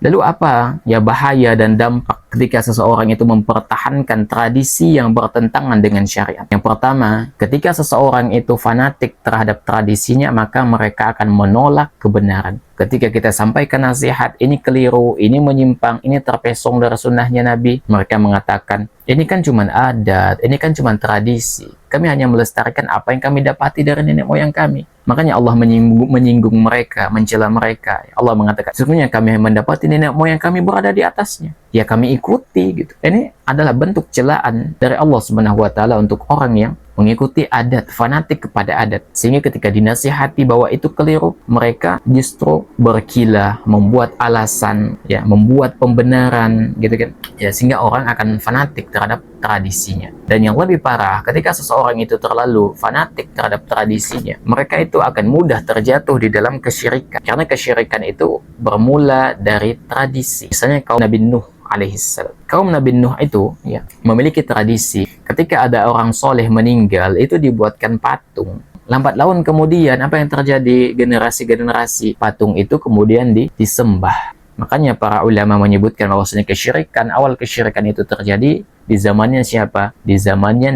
Lalu apa ya bahaya dan dampak ketika seseorang itu mempertahankan tradisi yang bertentangan dengan syariat? Yang pertama, ketika seseorang itu fanatik terhadap tradisinya, maka mereka akan menolak kebenaran. Ketika kita sampaikan nasihat, ini keliru, ini menyimpang, ini terpesong dari sunnahnya Nabi, mereka mengatakan, ini kan cuma adat, ini kan cuma tradisi. Kami hanya melestarikan apa yang kami dapati dari nenek moyang kami. Makanya Allah menyinggung mereka, mencela mereka. Allah mengatakan, sesungguhnya kami mendapati nenek moyang kami berada di atasnya. Ya kami ikuti gitu. Ini adalah bentuk celaan dari Allah Subhanahu wa taala untuk orang yang mengikuti adat, fanatik kepada adat. Sehingga ketika dinasihati bahwa itu keliru, mereka justru berkilah, membuat alasan, ya, membuat pembenaran, gitu kan. Ya, sehingga orang akan fanatik terhadap tradisinya. Dan yang lebih parah, ketika seseorang itu terlalu fanatik terhadap tradisinya, mereka itu akan mudah terjatuh di dalam kesyirikan. Karena kesyirikan itu bermula dari tradisi. Misalnya kaum Nabi Nuh alaihissalam. Kaum Nabi Nuh itu ya memiliki tradisi ketika ada orang soleh meninggal itu dibuatkan patung. Lambat laun kemudian apa yang terjadi, generasi-generasi patung itu kemudian disembah. Makanya para ulama menyebutkan bahwasanya kesyirikan, awal kesyirikan itu terjadi di zamannya siapa? Di zamannya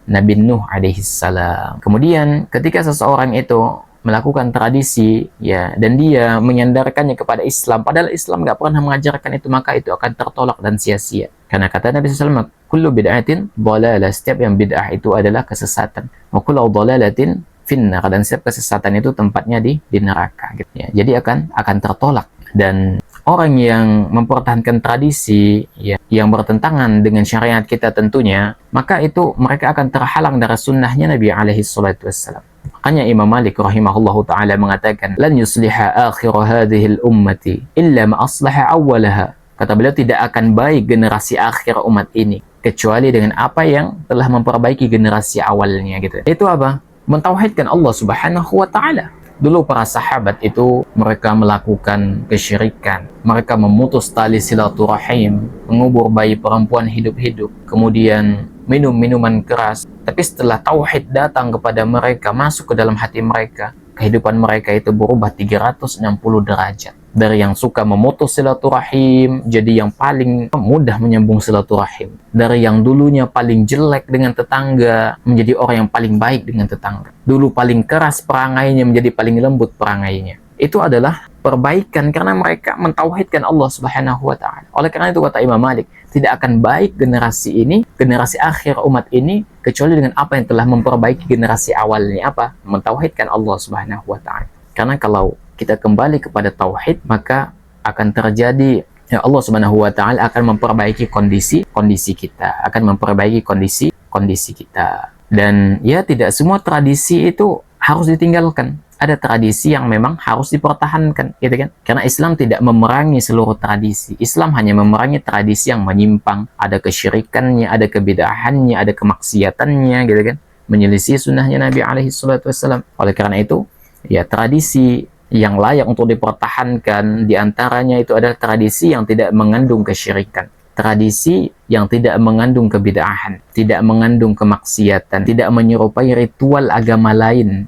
Nabi Nuh alaihissalam. Kemudian ketika seseorang itu melakukan tradisi ya dan dia menyandarkannya kepada Islam, padahal Islam nggak pernah mengajarkan itu, maka itu akan tertolak dan sia-sia. Karena kata Nabi SAW, kullu bid'atin dhalalah, setiap yang bid'ah itu adalah kesesatan. Wa kullu dhalalatin finnar, dan setiap kesesatan itu tempatnya di neraka gitu ya. Jadi akan tertolak. Dan orang yang mempertahankan tradisi ya, yang bertentangan dengan syariat kita tentunya, maka itu mereka akan terhalang dari sunnahnya Nabi alaihi salatu wassalam. Makanya Imam Malik rahimahullahu ta'ala mengatakan, lan yusliha akhir hadhihi al-ummati illa ma aslaha awwalaha. Kata beliau, tidak akan baik generasi akhir umat ini kecuali dengan apa yang telah memperbaiki generasi awalnya gitu. Itu apa? Mentauhidkan Allah Subhanahu wa ta'ala. Dulu para sahabat itu mereka melakukan kesyirikan. Mereka memutus tali silaturahim, mengubur bayi perempuan hidup-hidup, kemudian minum minuman keras. Tapi setelah tauhid datang kepada mereka, masuk ke dalam hati mereka, kehidupan mereka itu berubah 360 derajat. Dari yang suka memutus silaturahim, jadi yang paling mudah menyambung silaturahim. Dari yang dulunya paling jelek dengan tetangga, menjadi orang yang paling baik dengan tetangga. Dulu paling keras perangainya, menjadi paling lembut perangainya. Itu adalah perbaikan karena mereka mentauhidkan Allah Subhanahu wa ta'ala. Oleh karena itu kata Imam Malik, tidak akan baik generasi ini, generasi akhir umat ini, kecuali dengan apa yang telah memperbaiki generasi awalnya. Apa? Mentauhidkan Allah Subhanahu wa ta'ala. Karena kalau kita kembali kepada tauhid, maka akan terjadi ya, Allah Subhanahu wa ta'ala akan memperbaiki kondisi kita, akan memperbaiki kondisi kita. Dan ya tidak semua tradisi itu harus ditinggalkan. Ada tradisi yang memang harus dipertahankan, gitu kan? Karena Islam tidak memerangi seluruh tradisi. Islam hanya memerangi tradisi yang menyimpang, ada kesyirikannya, ada kebidahannya, ada kemaksiatannya, gitu kan? Menyelisih sunnahnya Nabi alaihi salatu wassalam. Oleh karena itu, ya tradisi yang layak untuk dipertahankan diantaranya itu adalah tradisi yang tidak mengandung kesyirikan, tradisi yang tidak mengandung kebid'ahan, tidak mengandung kemaksiatan, tidak menyerupai ritual agama lain,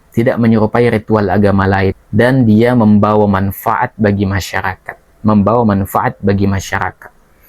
dan dia membawa manfaat bagi masyarakat,